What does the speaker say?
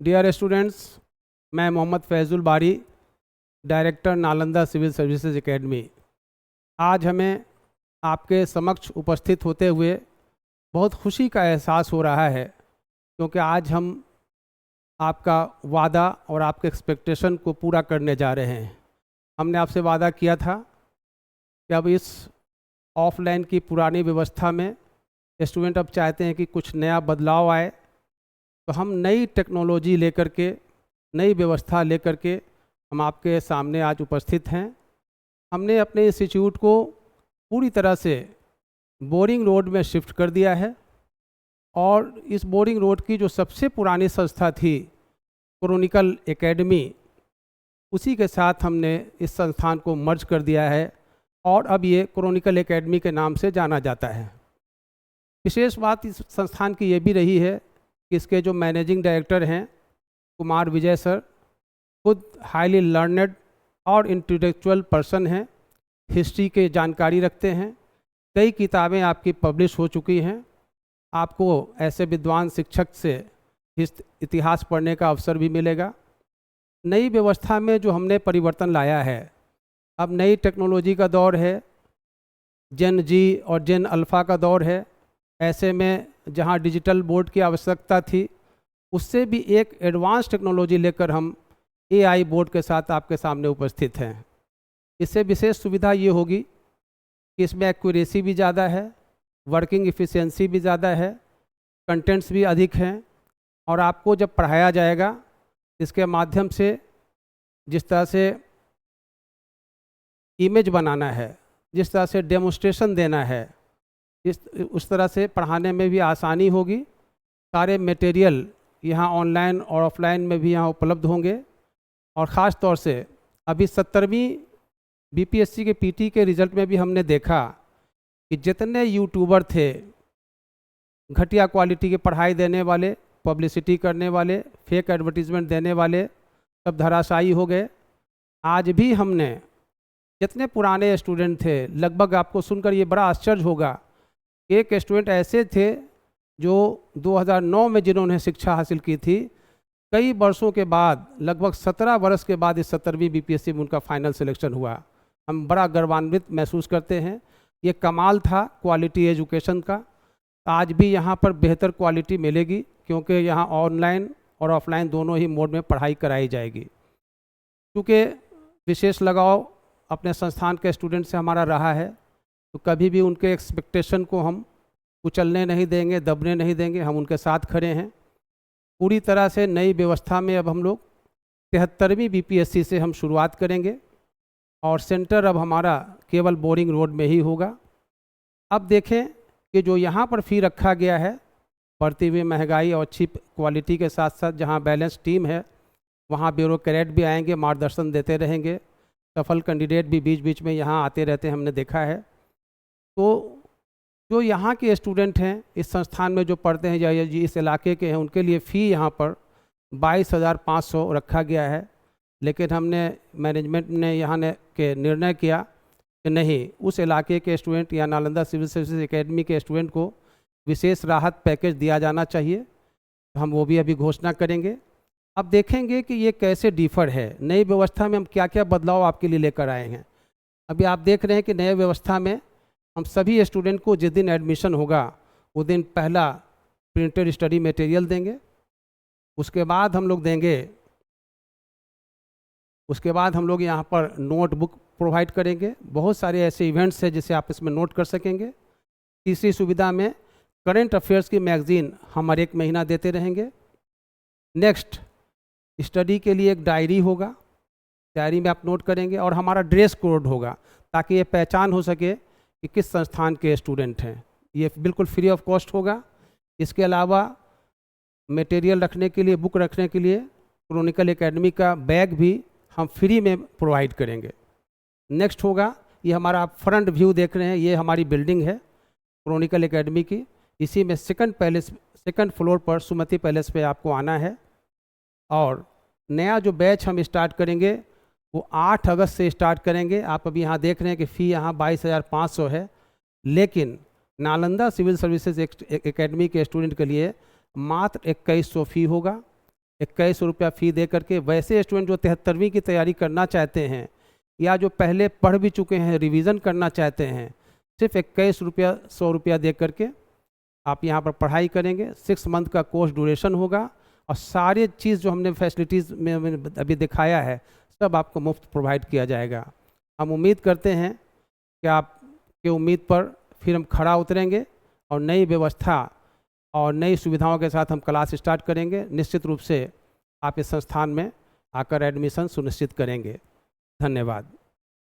Dear students, मैं Mohammad Faizul Bari, director Nalanda civil services academy. आज हमें आपके समक्ष उपस्थित होते हुए बहुत खुशी का एहसास हो रहा है, क्योंकि आज हम आपका वादा और आपके एक्सपेक्टेशन को पूरा करने जा रहे हैं। हमने आपसे वादा किया था कि अब इस ऑफलाइन की पुरानी व्यवस्था में स्टूडेंट अब चाहते हैं कि कुछ नया बदलाव आए, तो हम नई टेक्नोलॉजी लेकर के, नई व्यवस्था लेकर के हम आपके सामने आज उपस्थित हैं। हमने अपने इंस्टीट्यूट को पूरी तरह से बोरिंग रोड में शिफ्ट कर दिया है और इस बोरिंग रोड की जो सबसे पुरानी संस्था थी क्रॉनिकल एकेडमी, उसी के साथ हमने इस संस्थान को मर्ज कर दिया है और अब ये क्रॉनिकल एकेडमी के नाम से जाना जाता है। विशेष बात इस संस्थान की ये भी रही है कि इसके जो मैनेजिंग डायरेक्टर हैं कुमार विजय सर, खुद हाईली लर्नेड और इंटेलेक्चुअल पर्सन हैं, हिस्ट्री के जानकारी रखते हैं। कई किताबें आपकी पब्लिश हो चुकी हैं। आपको ऐसे विद्वान शिक्षक से इतिहास पढ़ने का अवसर भी मिलेगा। नई व्यवस्था में जो हमने परिवर्तन लाया है, अब नई टेक्नोलॉजी का दौर है, जेन जी और जेन अल्फ़ा का दौर है। ऐसे में जहां डिजिटल बोर्ड की आवश्यकता थी, उससे भी एक एडवांस टेक्नोलॉजी लेकर हम एआई बोर्ड के साथ आपके सामने उपस्थित हैं। इससे विशेष सुविधा ये होगी कि इसमें एक्यूरेसी भी ज़्यादा है, वर्किंग एफिशिएंसी भी ज़्यादा है, कंटेंट्स भी अधिक हैं और आपको जब पढ़ाया जाएगा इसके माध्यम से जिस तरह से इमेज बनाना है, जिस तरह से डेमोन्स्ट्रेशन देना है, उस तरह से पढ़ाने में भी आसानी होगी। सारे मटेरियल यहाँ ऑनलाइन और ऑफलाइन में भी यहाँ उपलब्ध होंगे और ख़ास तौर से अभी 70वीं बीपीएससी के पीटी के रिज़ल्ट में भी हमने देखा कि जितने यूट्यूबर थे, घटिया क्वालिटी की पढ़ाई देने वाले, पब्लिसिटी करने वाले, फेक एडवर्टीज़मेंट देने वाले, सब धराशायी हो गए। आज भी हमने जितने पुराने स्टूडेंट थे, लगभग आपको सुनकर ये बड़ा आश्चर्य होगा, एक स्टूडेंट ऐसे थे जो 2009 में जिन्होंने शिक्षा हासिल की थी, कई वर्षों के बाद, लगभग 17 वर्ष के बाद इस 70वीं बीपीएससी में उनका फाइनल सिलेक्शन हुआ। हम बड़ा गर्वान्वित महसूस करते हैं। ये कमाल था क्वालिटी एजुकेशन का। आज भी यहाँ पर बेहतर क्वालिटी मिलेगी, क्योंकि यहाँ ऑनलाइन और ऑफलाइन दोनों ही मोड में पढ़ाई कराई जाएगी। क्योंकि विशेष लगाव अपने संस्थान के स्टूडेंट से हमारा रहा है, तो कभी भी उनके एक्सपेक्टेशन को हम कुचलने नहीं देंगे, दबने नहीं देंगे। हम उनके साथ खड़े हैं। पूरी तरह से नई व्यवस्था में अब हम लोग 73वीं बीपीएससी से हम शुरुआत करेंगे और सेंटर अब हमारा केवल बोरिंग रोड में ही होगा। अब देखें कि जो यहाँ पर फ़ी रखा गया है, बढ़ती हुई महंगाई और अच्छी क्वालिटी के साथ साथ जहाँ बैलेंस टीम है, वहाँ ब्यूरोक्रेट भी आएंगे, मार्गदर्शन देते रहेंगे। सफल कैंडिडेट भी बीच बीच में यहाँ आते रहते हैं, हमने देखा है। तो जो यहाँ के स्टूडेंट हैं, इस संस्थान में जो पढ़ते हैं या इस इलाके के हैं, उनके लिए फ़ी यहाँ पर 22,500 रखा गया है। लेकिन हमने मैनेजमेंट ने यहाँ के निर्णय किया कि नहीं, उस इलाके के स्टूडेंट या नालंदा सिविल सर्विसेज एकेडमी के स्टूडेंट को विशेष राहत पैकेज दिया जाना चाहिए। तो हम वो भी अभी घोषणा करेंगे। अब देखेंगे कि ये कैसे डिफ़र है। नई व्यवस्था में हम क्या क्या बदलाव आपके लिए लेकर आए हैं। अभी आप देख रहे हैं कि नई व्यवस्था में हम सभी स्टूडेंट को जिस दिन एडमिशन होगा उस दिन पहला प्रिंटेड स्टडी मटेरियल देंगे। उसके बाद हम लोग यहाँ पर नोटबुक प्रोवाइड करेंगे। बहुत सारे ऐसे इवेंट्स हैं जिसे आप इसमें नोट कर सकेंगे। तीसरी सुविधा में करंट अफेयर्स की मैगज़ीन हम हर एक महीना देते रहेंगे। नेक्स्ट, स्टडी के लिए एक डायरी होगा, डायरी में आप नोट करेंगे और हमारा ड्रेस कोड होगा, ताकि ये पहचान हो सके कि किस संस्थान के स्टूडेंट हैं। ये बिल्कुल फ्री ऑफ कॉस्ट होगा। इसके अलावा मटेरियल रखने के लिए, बुक रखने के लिए क्रॉनिकल एकेडमी का बैग भी हम फ्री में प्रोवाइड करेंगे। नेक्स्ट होगा, ये हमारा आप फ्रंट व्यू देख रहे हैं, ये हमारी बिल्डिंग है क्रॉनिकल एकेडमी की। इसी में सेकंड फ्लोर पर सुमति पैलेस पे आपको आना है। और नया जो बैच हम स्टार्ट करेंगे वो 8 अगस्त से स्टार्ट करेंगे। आप अभी यहाँ देख रहे हैं कि फ़ी यहाँ 22,500 है, लेकिन नालंदा सिविल सर्विसेज एकेडमी के स्टूडेंट के लिए मात्र 2100 फ़ी होगा। 21 रुपया फ़ी दे करके, वैसे स्टूडेंट जो 73वीं की तैयारी करना चाहते हैं या जो पहले पढ़ भी चुके हैं, रिवीजन करना चाहते हैं, सिर्फ 21 रुपया 100 रुपया दे करके आप यहाँ पर पढ़ाई करेंगे। 6 मंथ का कोर्स ड्यूरेशन होगा और सारे चीज़ जो हमने फैसिलिटीज़ में अभी दिखाया है सब आपको मुफ्त प्रोवाइड किया जाएगा। हम उम्मीद करते हैं कि आपके उम्मीद पर फिर हम खरा उतरेंगे और नई व्यवस्था और नई सुविधाओं के साथ हम क्लास स्टार्ट करेंगे। निश्चित रूप से आप इस संस्थान में आकर एडमिशन सुनिश्चित करेंगे। धन्यवाद।